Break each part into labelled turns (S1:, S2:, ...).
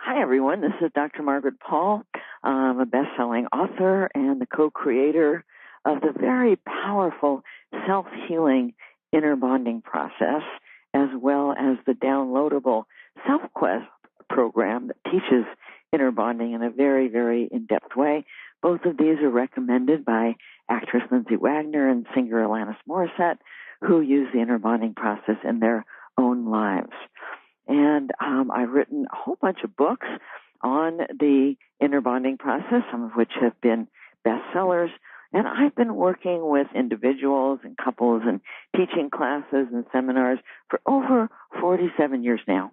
S1: Hi, everyone. This is Dr. Margaret Paul. I'm a best-selling author and the co-creator of the very powerful self-healing inner bonding process, as well as the downloadable Self-Quest program that teaches inner bonding in a very, very in-depth way. Both of these are recommended by actress Lindsay Wagner and singer Alanis Morissette, who use the inner bonding process in their own lives. And I've written a whole bunch of books on the inner bonding process, some of which have been bestsellers. And I've been working with individuals and couples and teaching classes and seminars for over 47 years now.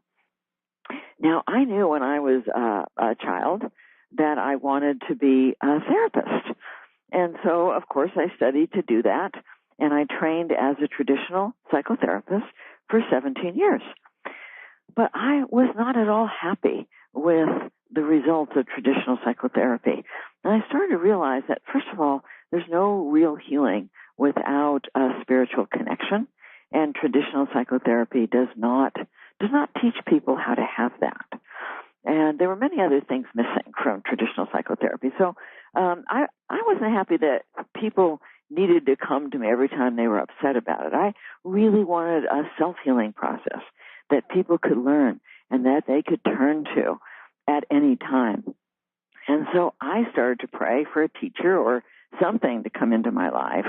S1: Now, I knew when I was a child that I wanted to be a therapist. And so, of course, I studied to do that. And I trained as a traditional psychotherapist for 17 years. But I was not at all happy with the results of traditional psychotherapy. And I started to realize that, first of all, there's no real healing without a spiritual connection. And traditional psychotherapy does not teach people how to have that. And there were many other things missing from traditional psychotherapy. So I wasn't happy that people needed to come to me every time they were upset about it. I really wanted a self-healing process that people could learn and that they could turn to at any time. And so I started to pray for a teacher or something to come into my life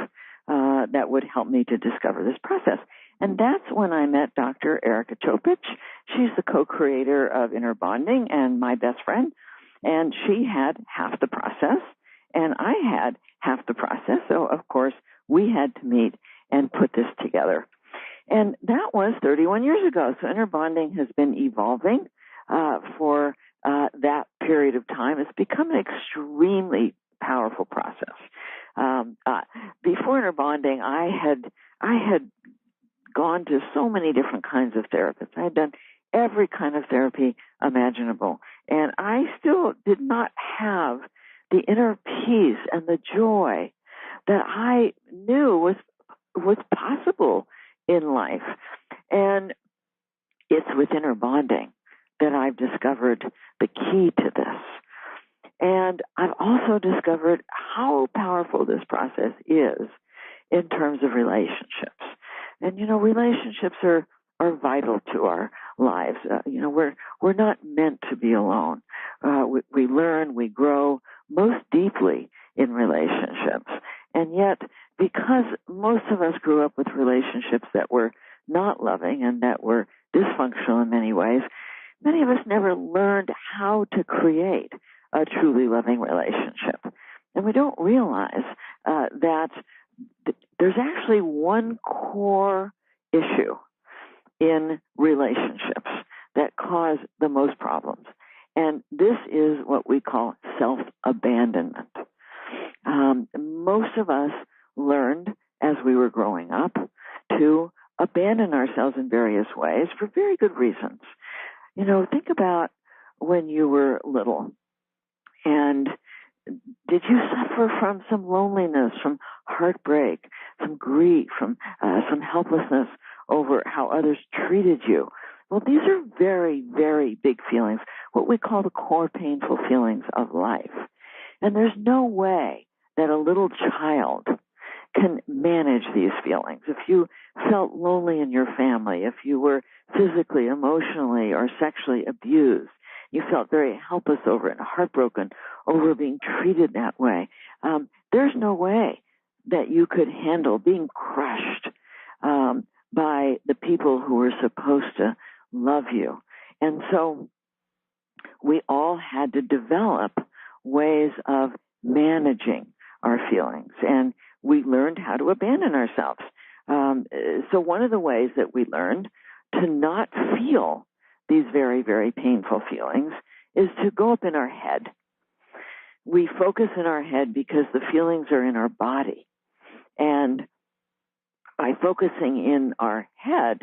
S1: that would help me to discover this process. And that's when I met Dr. Erica Chopich. She's the co-creator of Inner Bonding and my best friend. And she had half the process, and I had half the process. So, of course, we had to meet and put this together. And that was 31 years ago. So inner bonding has been evolving for that period of time. It's become an extremely powerful process. Before inner bonding, I had gone to so many different kinds of therapists. I had done every kind of therapy imaginable. And I still did not have the inner peace and the joy that I knew was possible in life. And it's with inner bonding that I've discovered the key to this. And I've also discovered how powerful this process is in terms of relationships. And, relationships are vital to our lives. We're not meant to be alone. We learn, we grow most deeply in relationships. And yet, because most of us grew up with relationships that were not loving and that were dysfunctional in many ways, many of us never learned how to create a truly loving relationship. And we don't realize that there's actually one core issue in relationships that cause the most problems. And this is what we call self-abandonment. Most of us learned as we were growing up to abandon ourselves in various ways for very good reasons. Think about when you were little, and did you suffer from some loneliness, from heartbreak, some grief, from some helplessness over how others treated you? Well, these are very, very big feelings, what we call the core painful feelings of life. And there's no way that a little child can manage these feelings. If you felt lonely in your family, if you were physically, emotionally, or sexually abused, you felt very helpless over it and heartbroken over being treated that way, there's no way that you could handle being crushed by the people who were supposed to love you. And so we all had to develop ways of managing our feelings, and we learned how to abandon ourselves. So one of the ways that we learned to not feel these very, very painful feelings is to go up in our head. We focus in our head because the feelings are in our body. And by focusing in our head,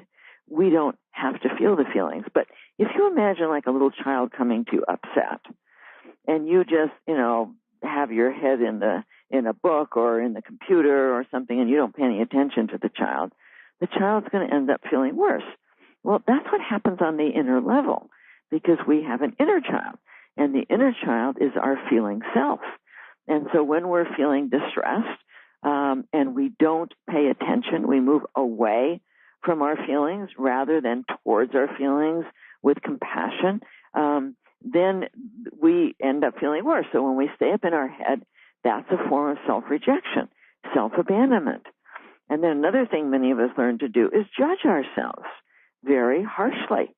S1: we don't have to feel the feelings. But if you imagine like a little child coming to you upset, and you just, have your head in a book or in the computer or something, and you don't pay any attention to the child's going to end up feeling worse. Well, that's what happens on the inner level. because we have an inner child, and the inner child is our feeling self. And so when we're feeling distressed and we don't pay attention, we move away from our feelings rather than towards our feelings with compassion, then we end up feeling worse. So when we stay up in our head, that's a form of self-rejection, self-abandonment. And then another thing many of us learn to do is judge ourselves very harshly.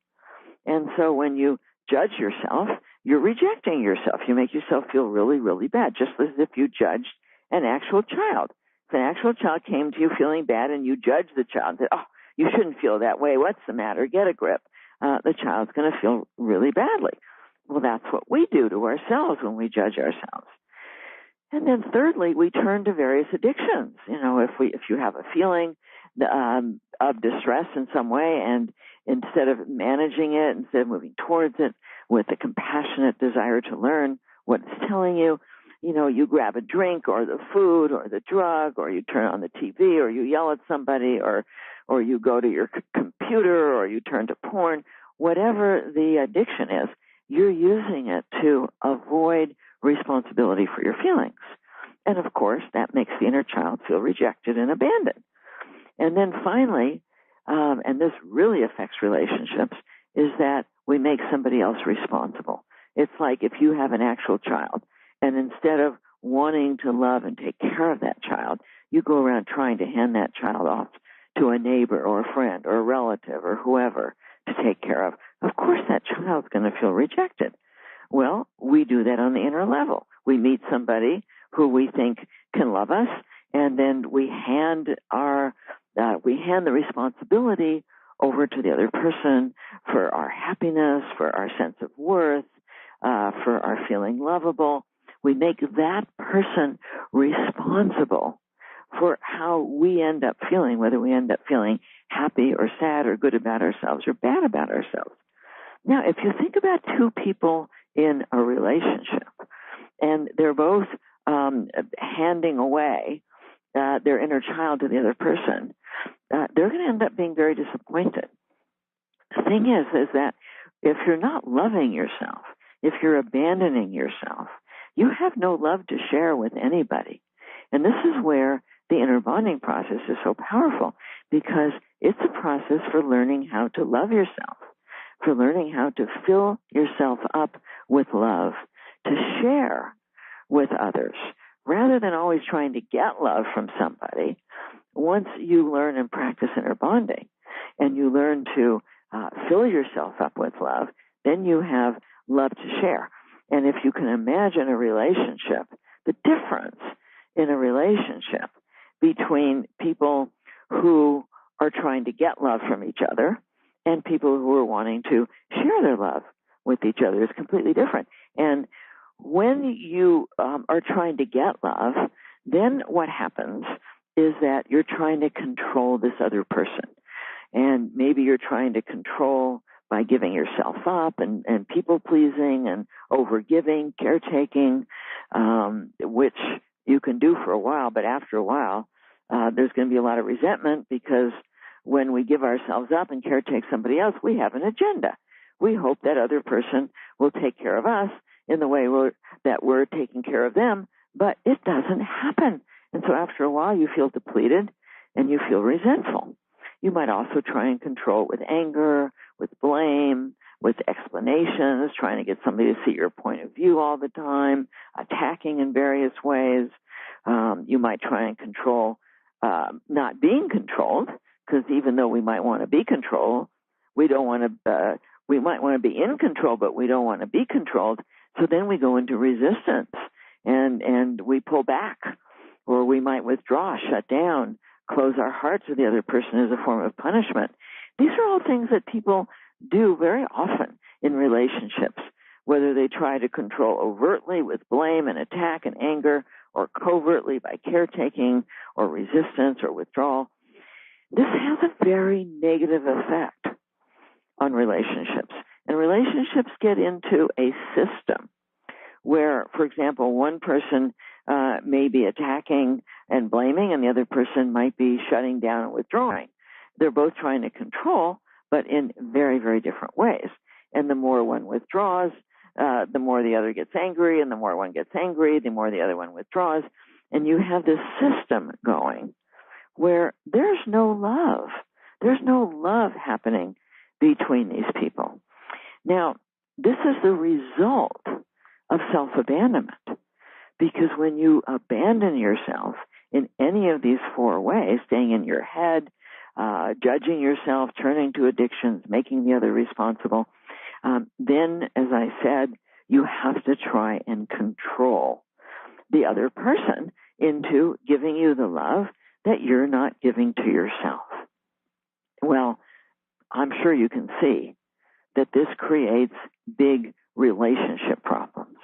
S1: And so when you judge yourself, you're rejecting yourself. You make yourself feel really, really bad, just as if you judged an actual child. If an actual child came to you feeling bad and you judged the child, said, "Oh, you shouldn't feel that way. What's the matter? Get a grip." The child's going to feel really badly. Well, that's what we do to ourselves when we judge ourselves. And then thirdly, we turn to various addictions. If you have a feeling of distress in some way, and instead of managing it, instead of moving towards it with a compassionate desire to learn what it's telling you, you grab a drink or the food or the drug, or you turn on the TV, or you yell at somebody, or you go to your computer, or you turn to porn. Whatever the addiction is, you're using it to avoid responsibility for your feelings. And of course, that makes the inner child feel rejected and abandoned. And then finally, and this really affects relationships, is that we make somebody else responsible. It's like if you have an actual child, and instead of wanting to love and take care of that child, you go around trying to hand that child off to a neighbor or a friend or a relative or whoever to take care of. Of course, that child's going to feel rejected. Well, we do that on the inner level. We meet somebody who we think can love us, and then we hand the responsibility over to the other person for our happiness, for our sense of worth, for our feeling lovable. We make that person responsible for how we end up feeling, whether we end up feeling happy or sad or good about ourselves or bad about ourselves. Now, if you think about two people in a relationship, and they're both handing away their inner child to the other person, they're going to end up being very disappointed. The thing is that if you're not loving yourself, if you're abandoning yourself, you have no love to share with anybody. And this is where the inner bonding process is so powerful, because it's a process for learning how to love yourself, for learning how to fill yourself up with love, to share with others, rather than always trying to get love from somebody. Once you learn and practice inner bonding, and you learn to fill yourself up with love, then you have love to share. And if you can imagine a relationship, the difference in a relationship between people who are trying to get love from each other and people who are wanting to share their love with each other is completely different. And when you are trying to get love, then what happens is that you're trying to control this other person. And maybe you're trying to control by giving yourself up and people-pleasing and over-giving, caretaking, which you can do for a while, but after a while, there's going to be a lot of resentment, because when we give ourselves up and caretake somebody else, we have an agenda. We hope that other person will take care of us in the way that we're taking care of them, but it doesn't happen. And so after a while, you feel depleted and you feel resentful. You might also try and control it with anger, with blame, with explanations, trying to get somebody to see your point of view all the time, attacking in various ways. You might try and control not being controlled, because even though we might want to be controlled, we don't want to. We might want to be in control, but we don't want to be controlled. So then we go into resistance, and we pull back, or we might withdraw, shut down, close our hearts to the other person as a form of punishment. These are all things that people do very often in relationships, whether they try to control overtly with blame and attack and anger, or covertly by caretaking or resistance or withdrawal. This has a very negative effect on relationships. And relationships get into a system where, for example, one person may be attacking and blaming, and the other person might be shutting down and withdrawing. They're both trying to control, but in very, very different ways. And the more one withdraws, the more the other gets angry, and the more one gets angry, the more the other one withdraws. And you have this system going where there's no love. There's no love happening between these people. Now, this is the result of self-abandonment, because when you abandon yourself in any of these four ways, staying in your head, judging yourself, turning to addictions, making the other responsible, then, as I said, you have to try and control the other person into giving you the love that you're not giving to yourself. Well, I'm sure you can see that this creates big relationship problems.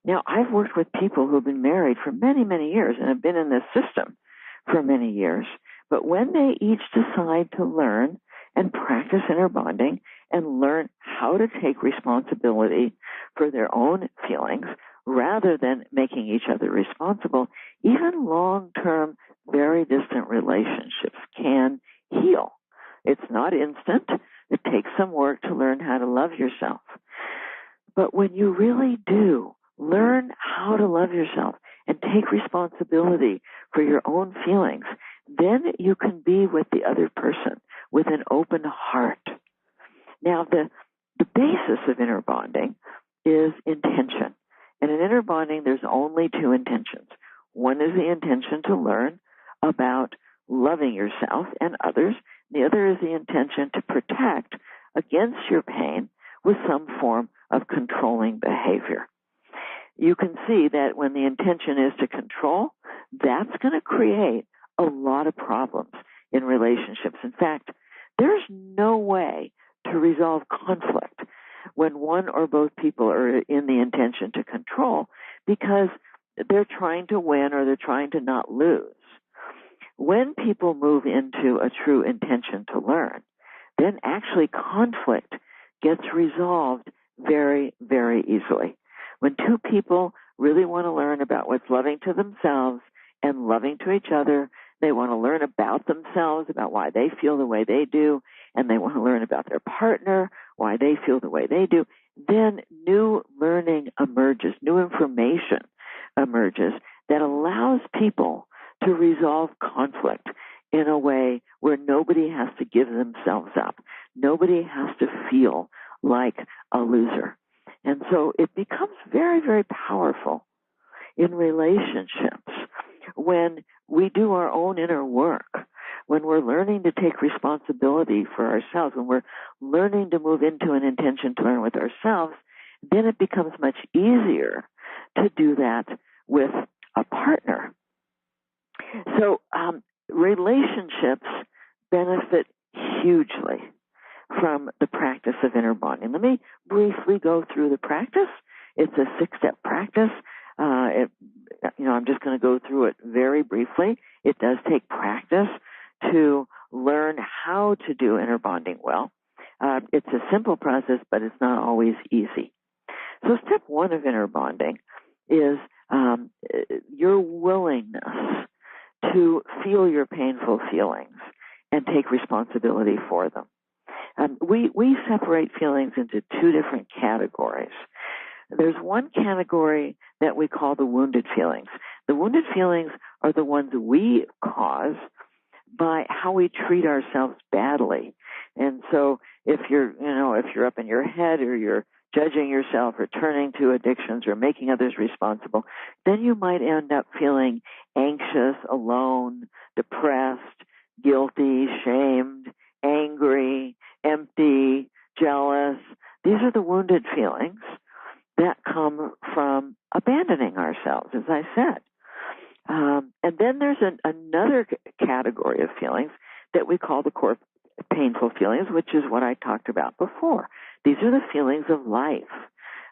S1: Now, I've worked with people who've been married for many, many years and have been in this system for many years. But when they each decide to learn and practice inner bonding and learn how to take responsibility for their own feelings rather than making each other responsible, even long-term, very distant relationships can heal. It's not instant. It takes some work to learn how to love yourself. But when you really do learn how to love yourself and take responsibility for your own feelings, then you can be with the other person with an open heart. Now, the basis of inner bonding is intention. And in inner bonding, there's only two intentions. One is the intention to learn about loving yourself and others. The other is the intention to protect against your pain with some form of controlling behavior. You can see that when the intention is to control, that's going to create a lot of problems in relationships. In fact, there's no way to resolve conflict when one or both people are in the intention to control, because they're trying to win or they're trying to not lose. When people move into a true intention to learn, then actually conflict gets resolved very, very easily. When two people really want to learn about what's loving to themselves and loving to each other, they want to learn about themselves, about why they feel the way they do, and they want to learn about their partner, why they feel the way they do, then new learning emerges, new information emerges that allows people to resolve conflict in a way where nobody has to give themselves up. Nobody has to feel like a loser. And so it becomes very, very powerful in relationships when we do our own inner work, when we're learning to take responsibility for ourselves, when we're learning to move into an intention to learn with ourselves, then it becomes much easier to do that with a partner. So relationships benefit hugely from the practice of inner bonding. Let me briefly go through the practice. It's a 6-step practice. I'm just going to go through it very briefly. It does take practice to learn how to do inner bonding well. It's a simple process, but it's not always easy. So step 1 of inner bonding is your willingness to feel your painful feelings and take responsibility for them. We separate feelings into 2 different categories. There's one category that we call the wounded feelings. The wounded feelings are the ones we cause by how we treat ourselves badly. And so if you're up in your head or you're judging yourself or turning to addictions or making others responsible, then you might end up feeling anxious, alone, depressed, guilty, shamed, angry, empty, jealous. These are the wounded feelings that come from abandoning ourselves, as I said. And then there's another category of feelings that we call the core painful feelings, which is what I talked about before. These are the feelings of life,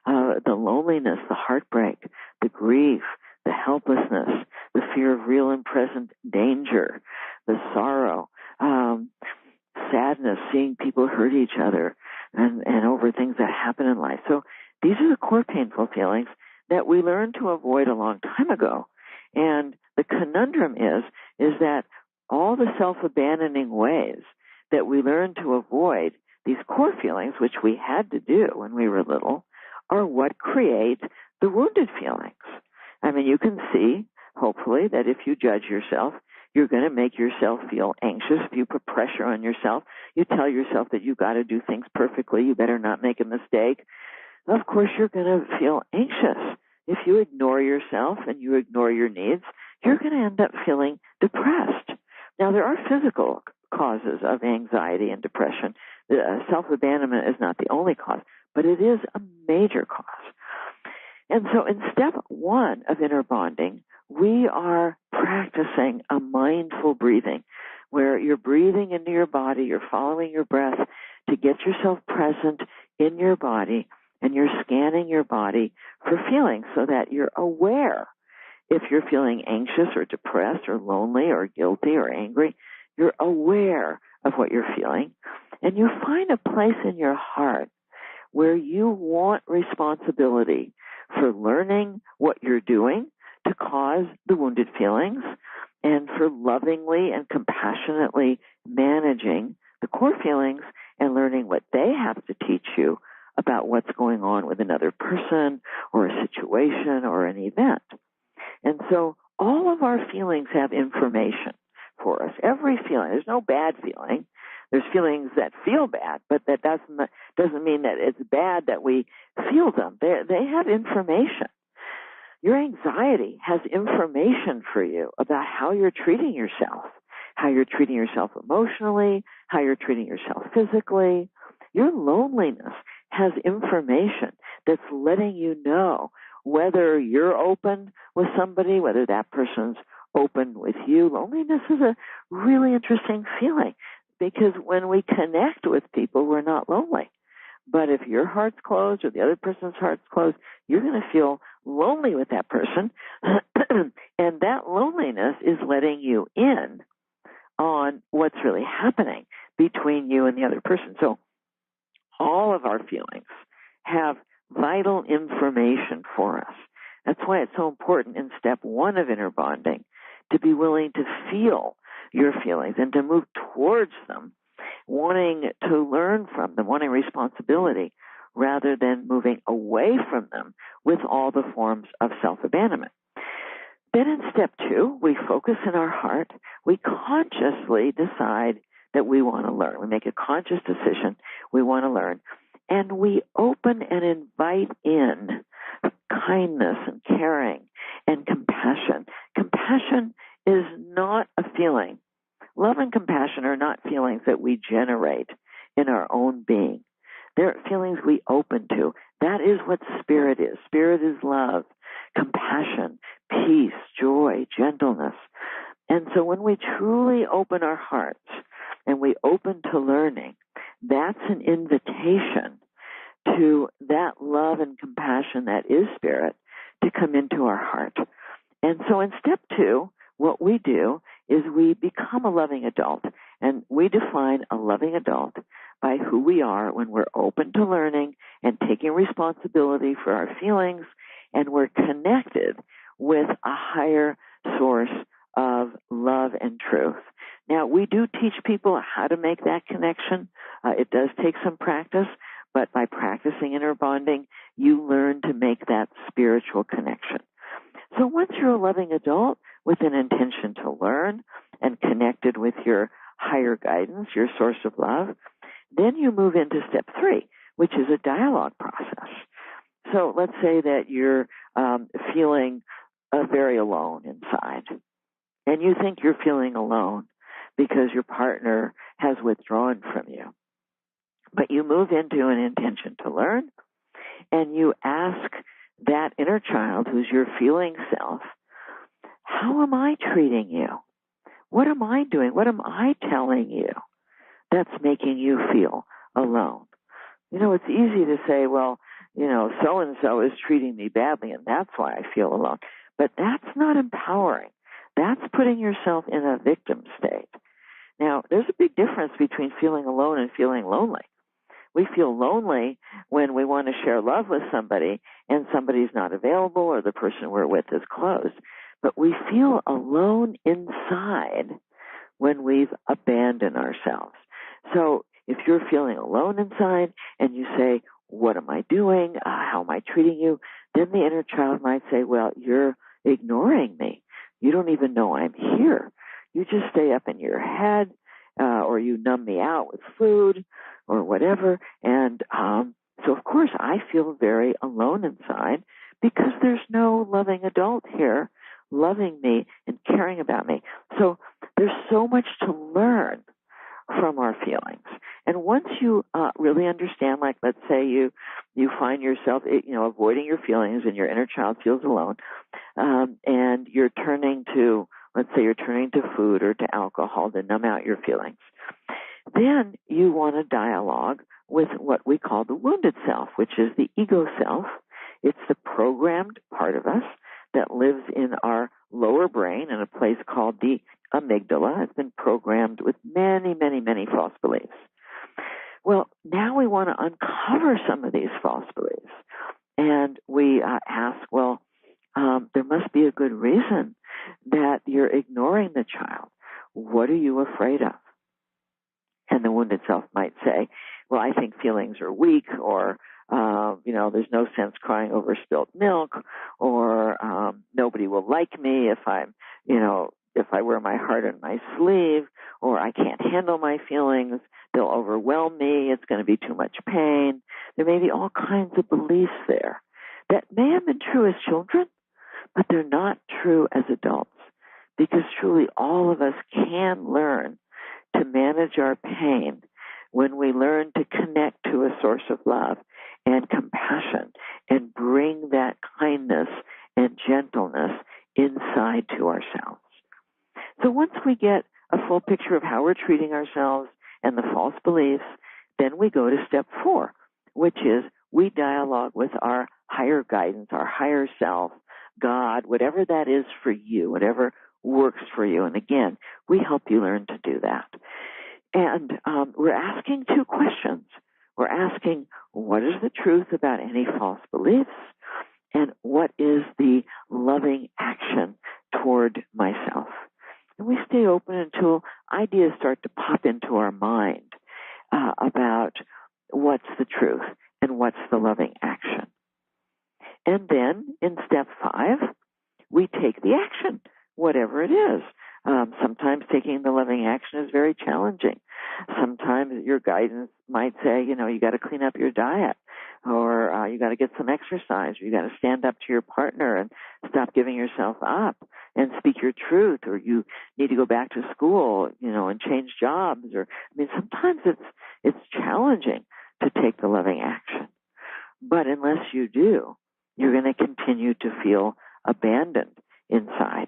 S1: the loneliness, the heartbreak, the grief, the helplessness, the fear of real and present danger, the sorrow, sadness, seeing people hurt each other, and over things that happen in life. So these are the core painful feelings that we learned to avoid a long time ago. And the conundrum is that all the self-abandoning ways that we learn to avoid these core feelings, which we had to do when we were little, are what create the wounded feelings. I mean, you can see, hopefully, that if you judge yourself, you're going to make yourself feel anxious. If you put pressure on yourself, you tell yourself that you've got to do things perfectly, you better not make a mistake. Of course, you're going to feel anxious. If you ignore yourself and you ignore your needs, you're going to end up feeling depressed. Now, there are physical causes of anxiety and depression. Self-abandonment is not the only cause, but it is a major cause. And so in step 1 of inner bonding, we are practicing a mindful breathing, where you're breathing into your body, you're following your breath to get yourself present in your body, and you're scanning your body for feelings so that you're aware. If you're feeling anxious or depressed or lonely or guilty or angry, you're aware of what you're feeling, and you find a place in your heart where you want responsibility for learning what you're doing to cause the wounded feelings and for lovingly and compassionately managing the core feelings and learning what they have to teach you about what's going on with another person or a situation or an event. And so all of our feelings have information for us. Every feeling. There's no bad feeling. There's feelings that feel bad, but that doesn't mean that it's bad that we feel them. They have information. Your anxiety has information for you about how you're treating yourself, how you're treating yourself emotionally, how you're treating yourself physically. Your loneliness has information that's letting you know whether you're open with somebody, whether that person's open with you. Loneliness is a really interesting feeling because when we connect with people, we're not lonely. But if your heart's closed or the other person's heart's closed, you're going to feel lonely with that person. And that loneliness is letting you in on what's really happening between you and the other person. So all of our feelings have vital information for us. That's why it's so important in step 1 of inner bonding to be willing to feel your feelings and to move towards them, wanting to learn from them, wanting responsibility, rather than moving away from them with all the forms of self-abandonment. Then in step 2, we focus in our heart. We consciously decide that we want to learn. We make a conscious decision. We want to learn. And we open and invite in kindness and caring and compassion. Compassion is not a feeling. Love and compassion are not feelings that we generate in our own being. They're feelings we open to. That is what spirit is. Spirit is love, compassion, peace, joy, gentleness. And so when we truly open our hearts and we open to learning, that's an invitation to that love and compassion that is spirit to come into our heart. And so in step 2, what we do is we become a loving adult. And we define a loving adult by who we are when we're open to learning and taking responsibility for our feelings, and we're connected with a higher source of love and truth. Now, we do teach people how to make that connection. It does take some practice, but by practicing inner bonding, you learn to make that spiritual connection. So once you're a loving adult with an intention to learn and connected with your higher guidance, your source of love, then you move into step 3, which is a dialogue process. So let's say that you're feeling very alone inside, and you think you're feeling alone because your partner has withdrawn from you. But you move into an intention to learn, and you ask that inner child, who's your feeling self, how am I treating you? What am I doing? What am I telling you that's making you feel alone? You know, it's easy to say, well, you know, so-and-so is treating me badly, and that's why I feel alone. But that's not empowering. That's putting yourself in a victim state. Now, there's a big difference between feeling alone and feeling lonely. We feel lonely when we want to share love with somebody and somebody's not available or the person we're with is closed. But we feel alone inside when we've abandoned ourselves. So if you're feeling alone inside and you say, what am I doing? How am I treating you? Then the inner child might say, well, you're ignoring me. You don't even know I'm here. You just stay up in your head, or you numb me out with food or whatever. And so, of course, I feel very alone inside because there's no loving adult here loving me and caring about me. So there's so much to learn from our feelings. And once you really understand, like let's say you find yourself, avoiding your feelings and your inner child feels alone, and you're turning to, let's say you're turning to food or to alcohol to numb out your feelings, then you want to dialogue with what we call the wounded self, which is the ego self. It's the programmed part of us that lives in our lower brain in a place called the amygdala. It's been programmed with many, many, many false beliefs. Well, now we want to uncover some of these false beliefs. And we ask, well, there must be a good reason that you're ignoring the child. What are you afraid of? And the wounded self might say, well, I think feelings are weak, or there's no sense crying over spilt milk, or nobody will like me if I wear my heart on my sleeve, or I can't handle my feelings, they'll overwhelm me, it's going to be too much pain. There may be all kinds of beliefs there that may have been true as children, but they're not true as adults, because truly all of us can learn to manage our pain when we learn to connect to a source of love and compassion and bring that kindness and gentleness inside to ourselves. So once we get a full picture of how we're treating ourselves and the false beliefs, then we go to step 4, which is we dialogue with our higher guidance, our higher self, God, whatever that is for you, whatever works for you. And again, we help you learn to do that. And we're asking 2 questions. We're asking, what is the truth about any false beliefs? And what is the loving action toward myself? And we stay open until ideas start to pop into our mind about what's the truth and what's the loving action. And then in step 5, we take the action, whatever it is. Sometimes taking the loving action is very challenging. Sometimes your guidance might say, you got to clean up your diet, or you got to get some exercise, or you got to stand up to your partner and stop giving yourself up and speak your truth, or you need to go back to school, and change jobs. Sometimes it's challenging to take the loving action. But unless you do, you're going to continue to feel abandoned inside.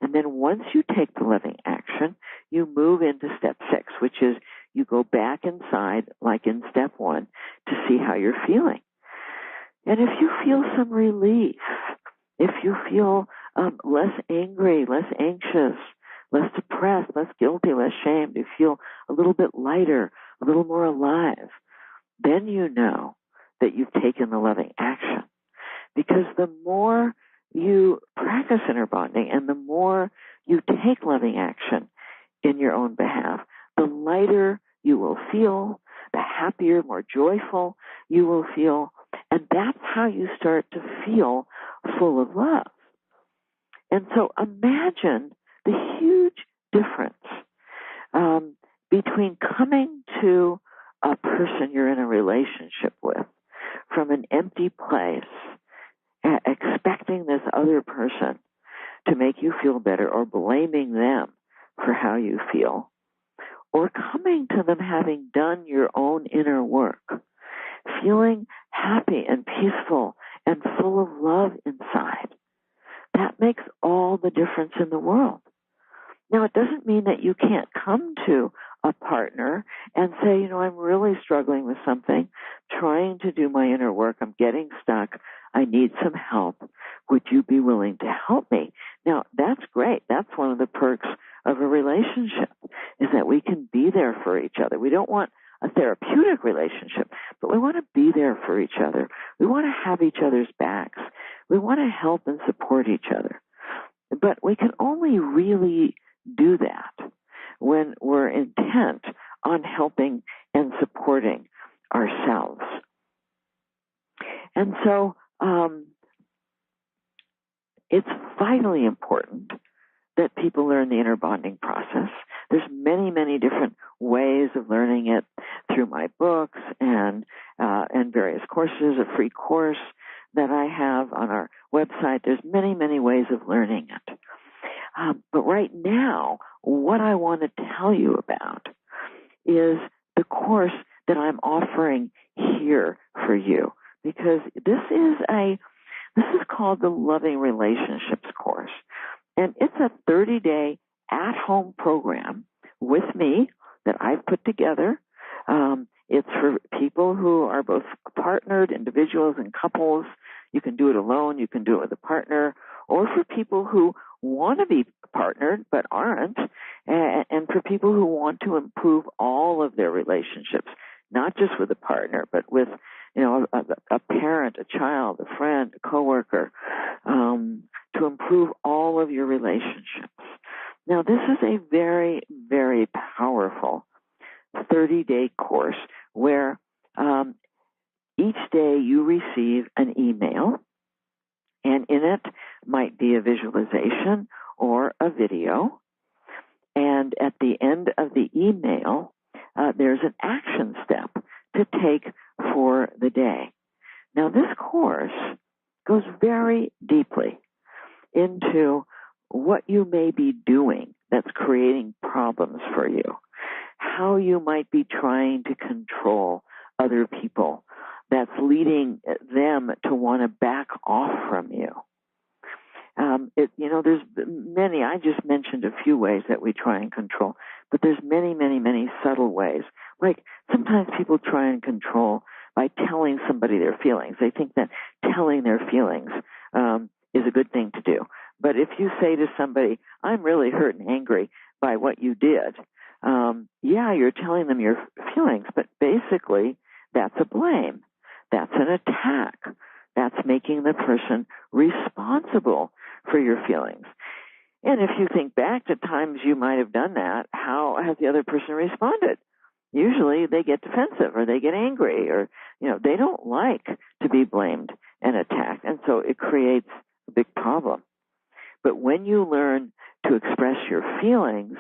S1: And then once you take the loving action, you move into step 6, which is you go back inside, like in step 1, to see how you're feeling. And if you feel some relief, if you feel less angry, less anxious, less depressed, less guilty, less shamed, you feel a little bit lighter, a little more alive, then you know that you've taken the loving action. Because the more you practice inner bonding and the more you take loving action in your own behalf, the lighter you will feel, the happier, more joyful you will feel. And that's how you start to feel full of love. And so imagine the huge difference between coming to a person you're in a relationship with from an empty place, expecting this other person to make you feel better or blaming them for how you feel, or coming to them having done your own inner work, feeling happy and peaceful and full of love inside. That makes all the difference in the world. Now, it doesn't mean that you can't come to a partner and say, I'm really struggling with something, trying to do my inner work, I'm getting stuck, I need some help. Would you be willing to help me? Now, that's great. That's one of the perks of a relationship, is that we can be there for each other. We don't want a therapeutic relationship, but we want to be there for each other. We want to have each other's backs. We want to help and support each other. But we can only really do that when we're intent on helping and supporting ourselves. And so it's vitally important that people learn the inner bonding process. There's many, many different ways of learning it through my books and various courses, a free course that I have on our website. There's many, many ways of learning it. But right now, what I want to tell you about is the course that I'm offering here for you, because this is called the Loving Relationships course. And it's a 30-day at-home program with me that I've put together. It's for people who are both partnered individuals and couples. You can do it alone. You can do it with a partner. Or for people who want to be partnered but aren't. And for people who want to improve all of their relationships, not just with a partner, but with a parent, a child, a friend, a coworker, to improve all of your relationships. Now, this is a very, very powerful 30-day course where each day you receive an email, and in it might be a visualization or a video. And at the end of the email, there's an action step to take for the day. Now, this course goes very deeply into what you may be doing that's creating problems for you, how you might be trying to control other people that's leading them to want to back off from you. There's many. I just mentioned a few ways that we try and control, but there's many, many, many subtle ways. Like sometimes people try and control by telling somebody their feelings. They think that telling their feelings is a good thing to do. But if you say to somebody, "I'm really hurt and angry by what you did," you're telling them your feelings, but basically that's a blame. That's an attack. That's making the person responsible for your feelings. And if you think back to times you might have done that, how has the other person responded? Usually they get defensive or they get angry or, they don't like to be blamed and attacked. And so it creates a big problem. But when you learn to express your feelings,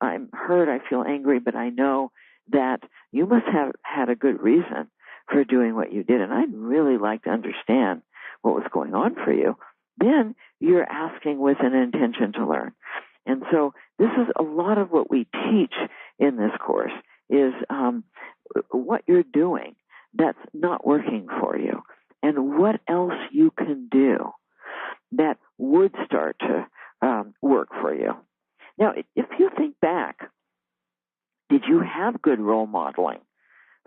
S1: I'm hurt, I feel angry, but I know that you must have had a good reason for doing what you did. And I'd really like to understand what was going on for you. Then you're asking with an intention to learn. And so this is a lot of what we teach in this course is what you're doing that's not working for you and what else you can do that would start to work for you. Now, if you think back, did you have good role modeling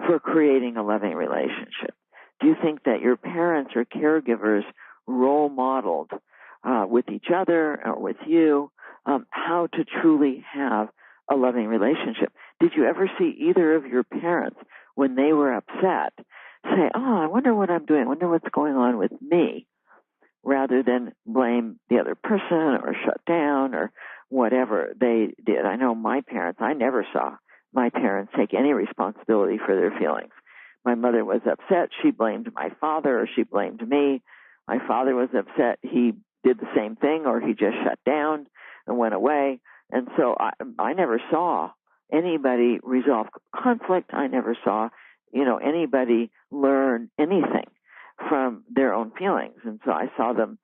S1: for creating a loving relationship? Do you think that your parents or caregivers role modeled with each other or with you how to truly have a loving relationship? Did you ever see either of your parents, when they were upset, say, "Oh, I wonder what I'm doing, I wonder what's going on with me," rather than blame the other person or shut down or whatever they did? I know my parents, I never saw my parents take any responsibility for their feelings. My mother was upset, she blamed my father or she blamed me. My father was upset, he did the same thing or he just shut down and went away. And so I never saw anybody resolve conflict. I never saw, anybody learn anything from their own feelings. And so I saw them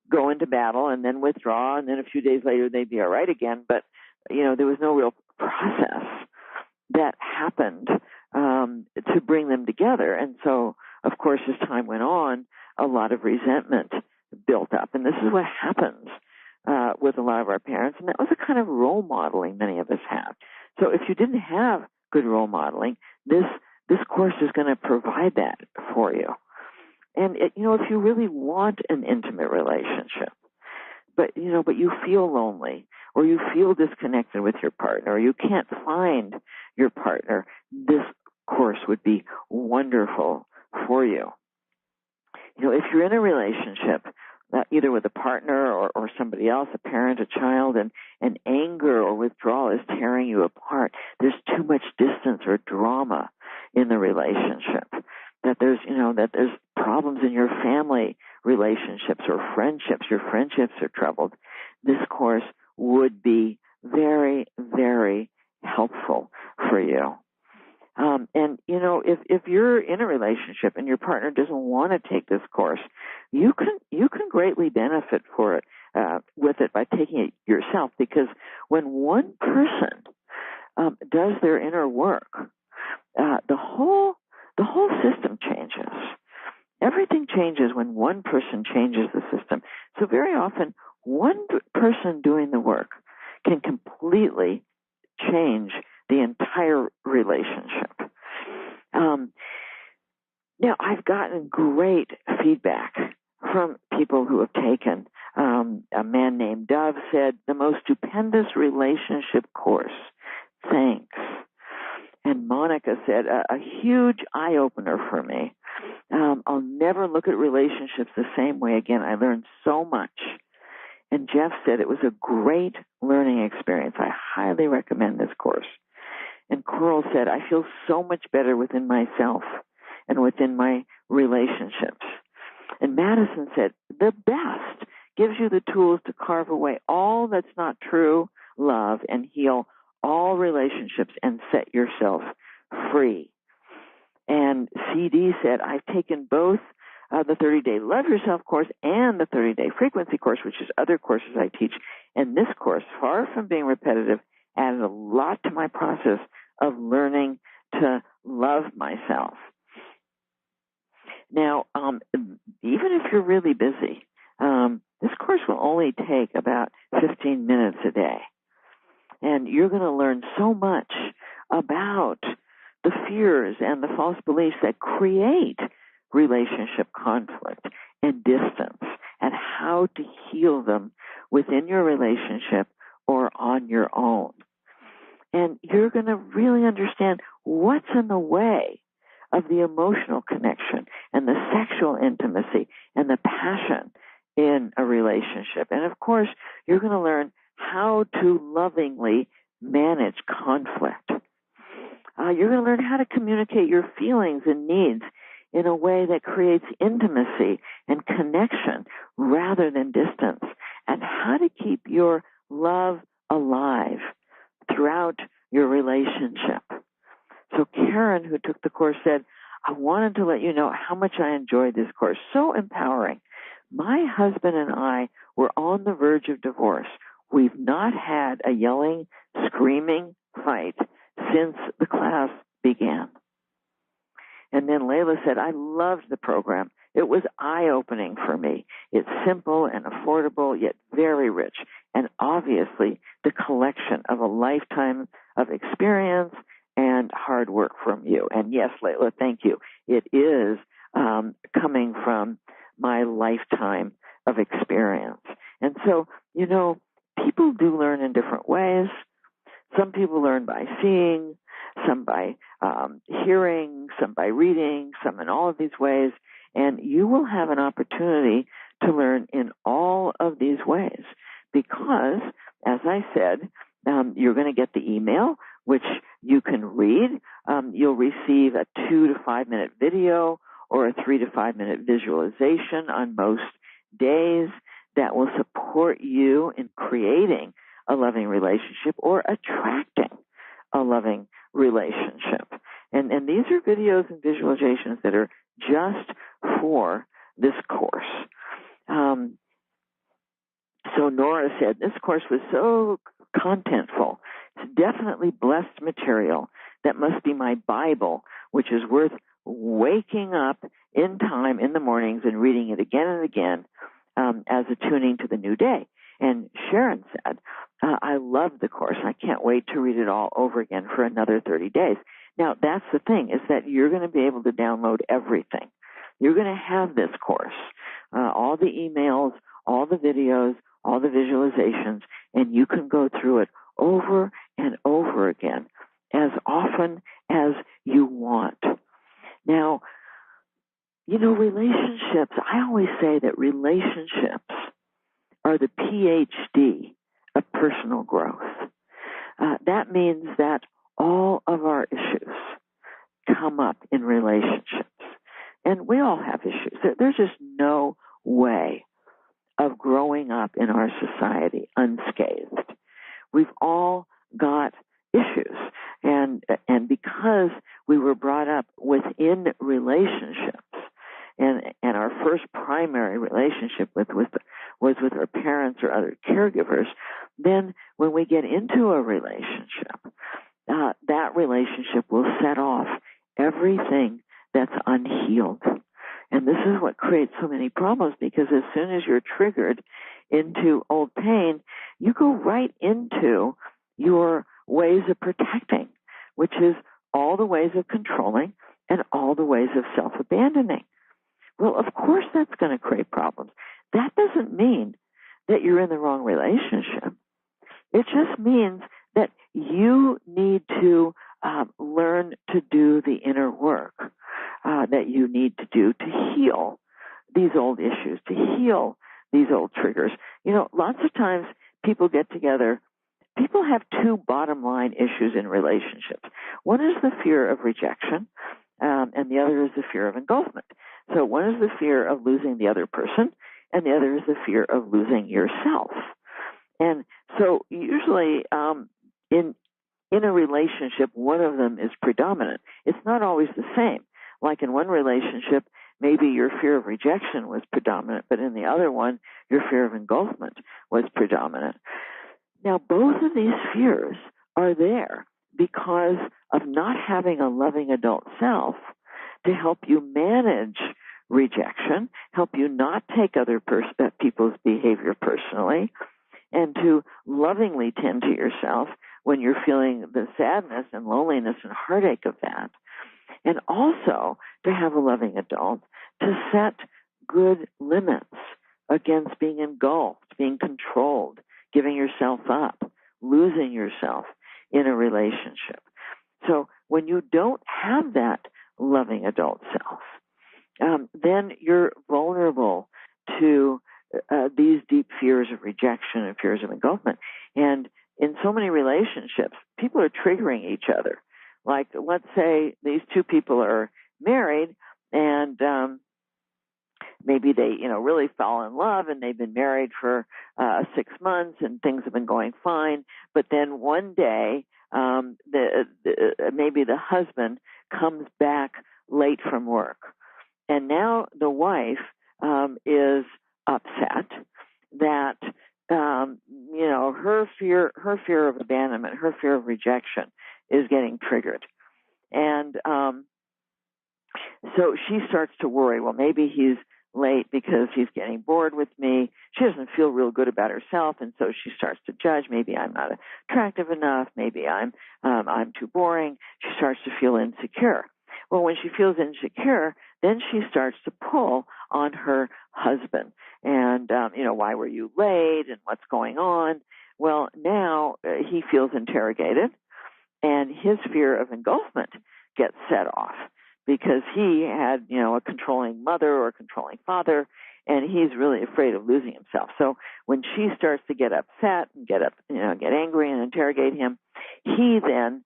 S1: go into battle and then withdraw, and then a few days later they'd be all right again. But, there was no real process that happened to bring them together. And so, of course, as time went on, a lot of resentment built up. And this is what happens with a lot of our parents. And that was the kind of role modeling many of us have. So if you didn't have good role modeling, this course is going to provide that for you. And, if you really want an intimate relationship, but you feel lonely or you feel disconnected with your partner or you can't find your partner, this course would be wonderful for you. If you're in a relationship either with a partner or somebody else, a parent, a child, and anger or withdrawal is tearing you apart. There's too much distance or drama in the relationship. That there's problems in your family relationships or friendships. Your friendships are troubled. This course would be very, very helpful for you. And if you're in a relationship and your partner doesn't want to take this course, you can greatly benefit with it by taking it yourself. Because when one person does their inner work, the whole system changes. Everything changes when one person changes the system. So very often, one person doing the work can completely change the entire relationship. Now, I've gotten great feedback from people who have taken. A man named Dove said, "The most stupendous relationship course. Thanks." And Monica said, a huge eye-opener for me. I'll never look at relationships the same way again. I learned so much. And Jeff said it was a great learning experience. I highly recommend this course. And Coral said, I feel so much better within myself and within my relationships. And Madison said, the best, gives you the tools to carve away all that's not true love and heal all relationships and set yourself free. And CD said, I've taken both the 30-day Love Yourself course and the 30-day Frequency course, which is other courses I teach. And this course, far from being repetitive, added a lot to my process of learning to love myself. Now, even if you're really busy, this course will only take about 15 minutes a day. And you're going to learn so much about the fears and the false beliefs that create relationship conflict and distance, and how to heal them within your relationship or on your own. And you're going to really understand what's in the way of the emotional connection and the sexual intimacy and the passion in a relationship. And of course, you're going to learn how to lovingly manage conflict. You're going to learn how to communicate your feelings and needs in a way that creates intimacy and connection rather than distance, and how to keep your love alive throughout your relationship. So Karen, who took the course, said, I wanted to let you know how much I enjoyed this course. So empowering. My husband and I were on the verge of divorce. We've not had a yelling, screaming fight since the class began. And then Layla said, I loved the program. It was eye-opening for me. It's simple and affordable, yet very rich, and obviously the collection of a lifetime of experience and hard work from you. And yes, Layla, thank you. It is coming from my lifetime of experience. And so, people do learn in different ways. Some people learn by seeing, some by hearing, some by reading, some in all of these ways. And you will have an opportunity to learn in all of these ways because, as I said, you're going to get the email, which you can read. You'll receive a 2 to 5 minute video or a 3 to 5 minute visualization on most days that will support you in creating a loving relationship or attracting a loving relationship. And these are videos and visualizations that are just for this course. So Nora said, this course was so contentful. It's definitely blessed material that must be my Bible, which is worth waking up in time in the mornings and reading it again and again as a tuning to the new day. And Sharon said, I love the course. I can't wait to read it all over again for another 30 days. Now, that's the thing, is that you're going to be able to download everything. You're going to have this course, all the emails, all the videos, all the visualizations, and you can go through it over and over again as often as you want. Now, Relationships, I always say that relationships are the Ph.D. of personal growth. That means that all of our issues come up in relationships. And we all have issues. There's just no way of growing up in our society unscathed. We've all got issues. And because we were brought up within relationships, and our first primary relationship was with our parents or other caregivers, then when we get into a relationship, that relationship will set off everything that's unhealed. And this is what creates so many problems, because as soon as you're triggered into old pain, you go right into your ways of protecting, which is all the ways of controlling and all the ways of self-abandoning. Well, of course that's going to create problems. That doesn't mean that you're in the wrong relationship. It just means that you need to learn to do the inner work that you need to do to heal these old issues, to heal these old triggers. Lots of times people get together. People have two bottom line issues in relationships. One is the fear of rejection, and the other is the fear of engulfment. So one is the fear of losing the other person, and the other is the fear of losing yourself. And so usually in a relationship, one of them is predominant. It's not always the same. Like in one relationship, maybe your fear of rejection was predominant, but in the other one, your fear of engulfment was predominant. Now, both of these fears are there because of not having a loving adult self to help you manage rejection, help you not take other people's behavior personally, and to lovingly tend to yourself when you're feeling the sadness and loneliness and heartache of that. And also to have a loving adult to set good limits against being engulfed, being controlled, giving yourself up, losing yourself in a relationship. So when you don't have that loving adult self, then you're vulnerable to these deep fears of rejection and fears of engulfment. And in so many relationships, people are triggering each other. Like, let's say these two people are married, and maybe they, really fall in love, and they've been married for 6 months, and things have been going fine. But then one day, maybe the husband comes back late from work, and now the wife is upset that her fear of abandonment, her fear of rejection is getting triggered. And so she starts to worry, well, maybe he's late because he's getting bored with me. She doesn't feel real good about herself, and so she starts to judge. Maybe I'm not attractive enough. Maybe I'm too boring. She starts to feel insecure. Well, when she feels insecure, then she starts to pull on her husband. And, why were you late and what's going on? Well, now he feels interrogated, and his fear of engulfment gets set off because he had, a controlling mother or a controlling father, and he's really afraid of losing himself. So when she starts to get upset and get angry and interrogate him, he then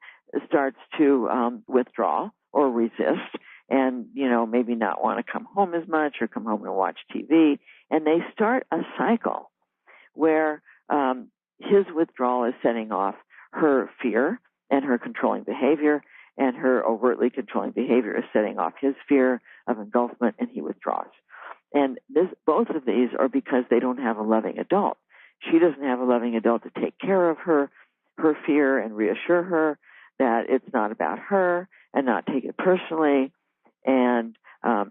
S1: starts to withdraw or resist and, maybe not want to come home as much or come home and watch TV. And they start a cycle where his withdrawal is setting off her fear and her controlling behavior, and her overtly controlling behavior is setting off his fear of engulfment, and he withdraws. And both of these are because they don't have a loving adult. She doesn't have a loving adult to take care of her fear and reassure her that it's not about her and not take it personally. And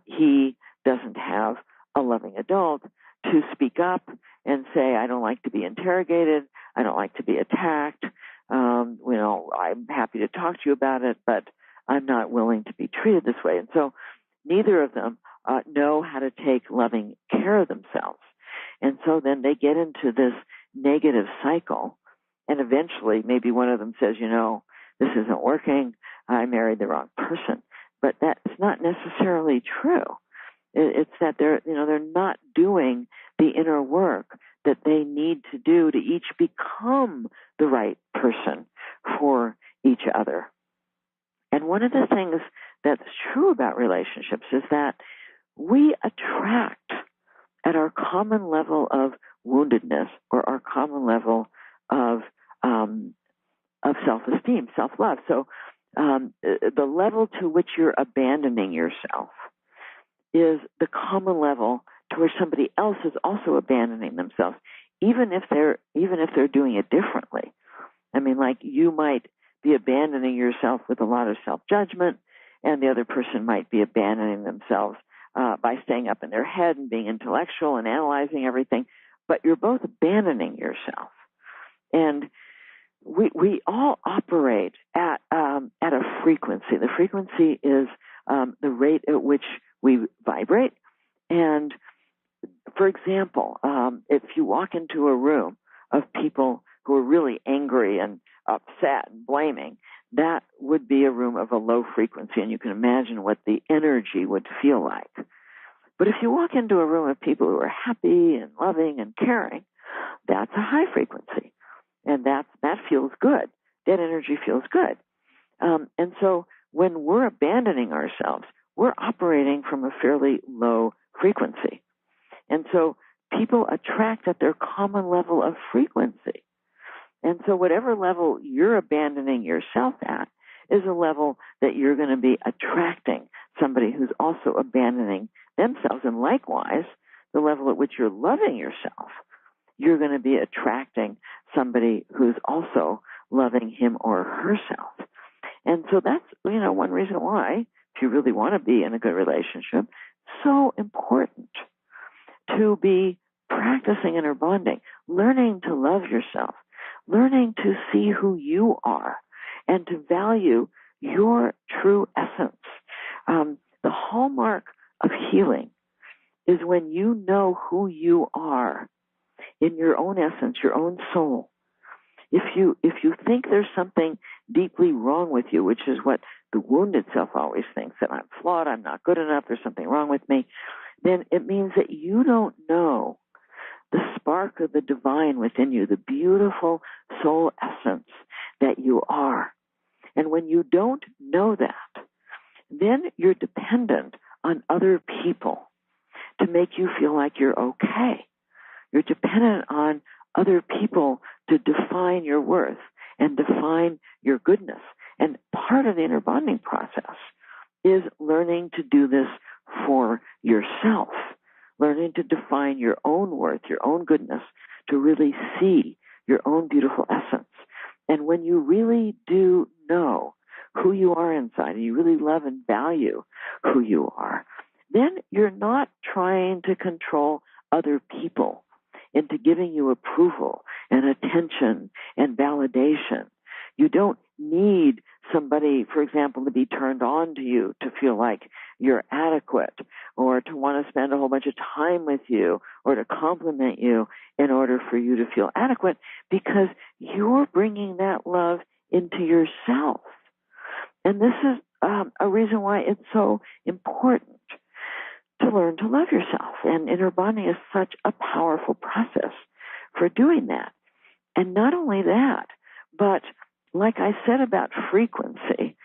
S1: he doesn't have a loving adult to speak up and say, I don't like to be interrogated. I don't like to be attacked. I'm happy to talk to you about it, but I'm not willing to be treated this way. And so neither of them know how to take loving care of themselves. And so then they get into this negative cycle. And eventually maybe one of them says, this isn't working. I married the wrong person. But that's not necessarily true. It's that they're not doing the inner work that they need to do to each become the right person for each other. And one of the things that's true about relationships is that we attract at our common level of woundedness or our common level of self-esteem, self-love. So the level to which you're abandoning yourself is the common level to which somebody else is also abandoning themselves, even if they're doing it differently. I mean, like you might be abandoning yourself with a lot of self-judgment, and the other person might be abandoning themselves by staying up in their head and being intellectual and analyzing everything. But you're both abandoning yourself, and we all operate at a frequency. The frequency is the rate at which we vibrate. And for example, if you walk into a room of people who are really angry and upset and blaming, that would be a room of a low frequency, and you can imagine what the energy would feel like. But if you walk into a room of people who are happy and loving and caring, that's a high frequency, and that feels good. That energy feels good. And so when we're abandoning ourselves, we're operating from a fairly low frequency. And so people attract at their common level of frequency. And so whatever level you're abandoning yourself at is a level that you're going to be attracting somebody who's also abandoning themselves. And likewise, the level at which you're loving yourself, you're going to be attracting somebody who's also loving him or herself. And so that's, one reason why, if you really want to be in a good relationship, so important to be practicing inner bonding, learning to love yourself, learning to see who you are and to value your true essence. The hallmark of healing is when you know who you are in your own essence, your own soul. If you think there's something deeply wrong with you, which is what the wounded self always thinks, that I'm flawed, I'm not good enough, there's something wrong with me, then it means that you don't know the spark of the divine within you, the beautiful soul essence that you are. And when you don't know that, then you're dependent on other people to make you feel like you're okay. You're dependent on other people to define your worth and define your goodness. And part of the inner bonding process is learning to do this for yourself, learning to define your own worth, your own goodness, to really see your own beautiful essence. And when you really do know who you are inside, and you really love and value who you are, then you're not trying to control other people into giving you approval and attention and validation. You don't need somebody, for example, to be turned on to you to feel like you're adequate, or to want to spend a whole bunch of time with you, or to compliment you in order for you to feel adequate, because you're bringing that love into yourself. And this is a reason why it's so important to learn to love yourself. And inner bonding is such a powerful process for doing that. And not only that, but like I said about frequency,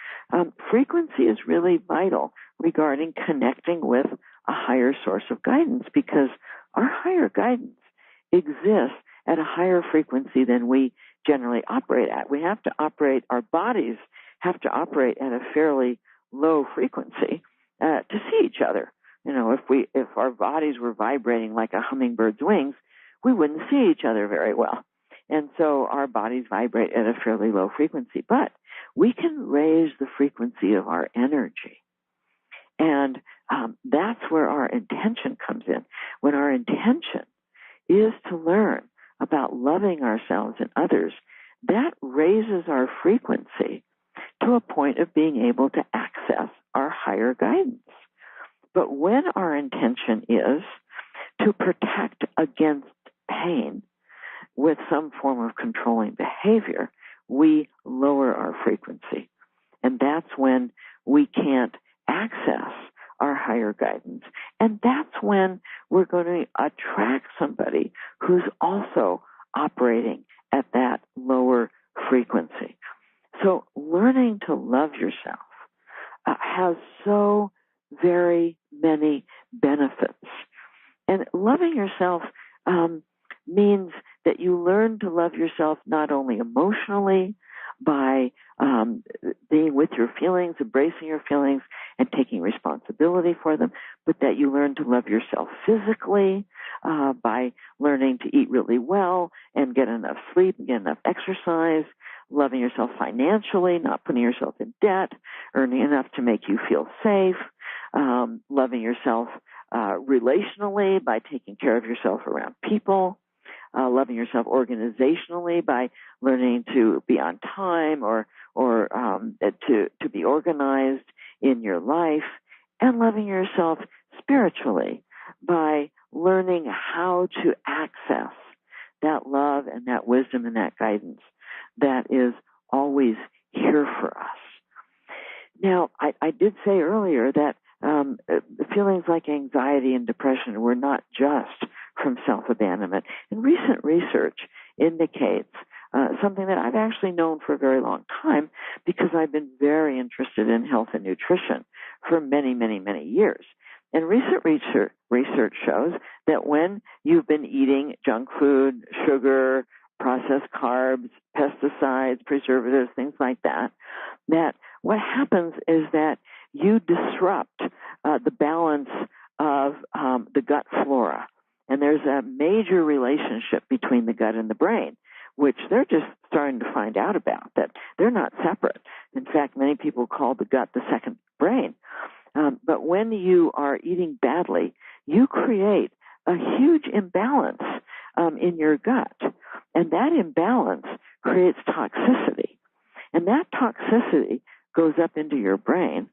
S1: frequency is really vital regarding connecting with a higher source of guidance, because our higher guidance exists at a higher frequency than we generally operate at. We have to operate, our bodies have to operate at a fairly low frequency to see each other. If our bodies were vibrating like a hummingbird's wings, we wouldn't see each other very well. And so our bodies vibrate at a fairly low frequency. But we can raise the frequency of our energy. And that's where our intention comes in. When our intention is to learn about loving ourselves and others, that raises our frequency to a point of being able to access our higher guidance. But when our intention is to protect against pain with some form of controlling behavior, we lower our frequency. And that's when we can't access our higher guidance. And that's when we're going to attract somebody who's also operating at that lower frequency. So learning to love yourself has so very many benefits. And loving yourself means that you learn to love yourself not only emotionally by being with your feelings, embracing your feelings, and taking responsibility for them, but that you learn to love yourself physically by learning to eat really well and get enough sleep and get enough exercise, loving yourself financially, not putting yourself in debt, earning enough to make you feel safe, loving yourself relationally by taking care of yourself around people, loving yourself organizationally by learning to be on time or to be organized in your life, and loving yourself spiritually by learning how to access that love and that wisdom and that guidance that is always here for us. Now, I did say earlier that feelings like anxiety and depression were not just from self-abandonment. And recent research indicates something that I've actually known for a very long time because I've been very interested in health and nutrition for many, many, many years. And recent research shows that when you've been eating junk food, sugar, processed carbs, pesticides, preservatives, things like that, that what happens is that you disrupt the balance of the gut flora. And there's a major relationship between the gut and the brain, which they're just starting to find out about, that they're not separate. In fact, many people call the gut the second brain. But when you are eating badly, you create a huge imbalance in your gut. And that imbalance creates toxicity. And that toxicity goes up into your brain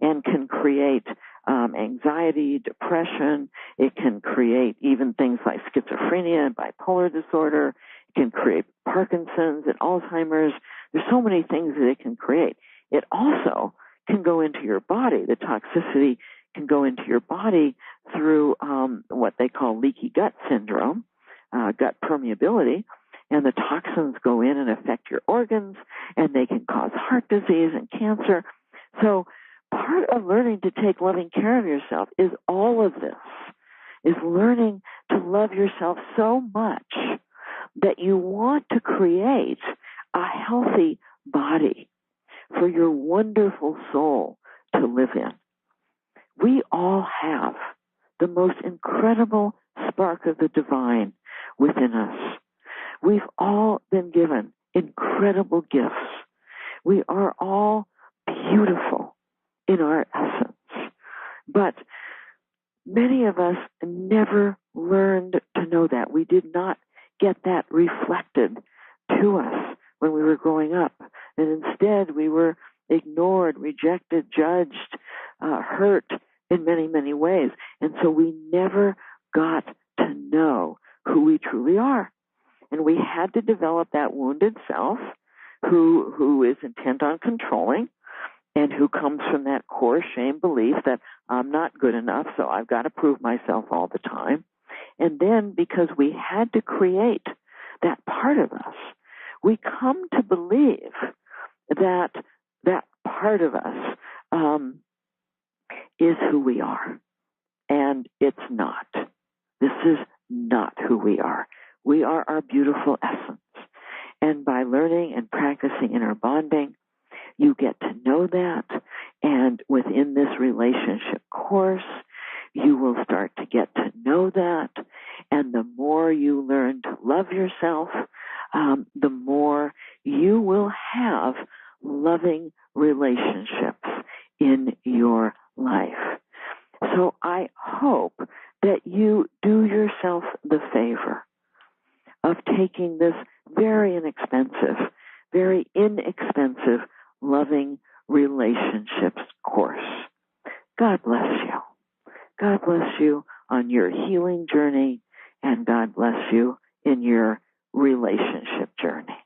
S1: and can create anxiety, depression. It can create even things like schizophrenia and bipolar disorder. It can create Parkinson's and Alzheimer's. There's so many things that it can create. It also can go into your body. The toxicity can go into your body through what they call leaky gut syndrome, gut permeability, and the toxins go in and affect your organs, and they can cause heart disease and cancer. So part of learning to take loving care of yourself is all of this, is learning to love yourself so much that you want to create a healthy body for your wonderful soul to live in. We all have the most incredible spark of the divine within us. We've all been given incredible gifts. We are all beautiful in our essence. But many of us never learned to know that. We did not get that reflected to us when we were growing up. And instead, we were ignored, rejected, judged, hurt in many, many ways. And so we never got to know who we truly are. And we had to develop that wounded self who is intent on controlling and who comes from that core shame belief that I'm not good enough, so I've got to prove myself all the time. And then because we had to create that part of us, we come to believe that that part of us is who we are. And it's not. This is not who we are. We are our beautiful essence. And by learning and practicing inner bonding, you get to know that. And within this relationship course, you will start to get to know that. And the more you learn to love yourself, the more you will have loving relationships in your life. So I hope that you do yourself the favor of taking this very inexpensive loving relationships course. God bless you. God bless you on your healing journey, and God bless you in your relationship journey.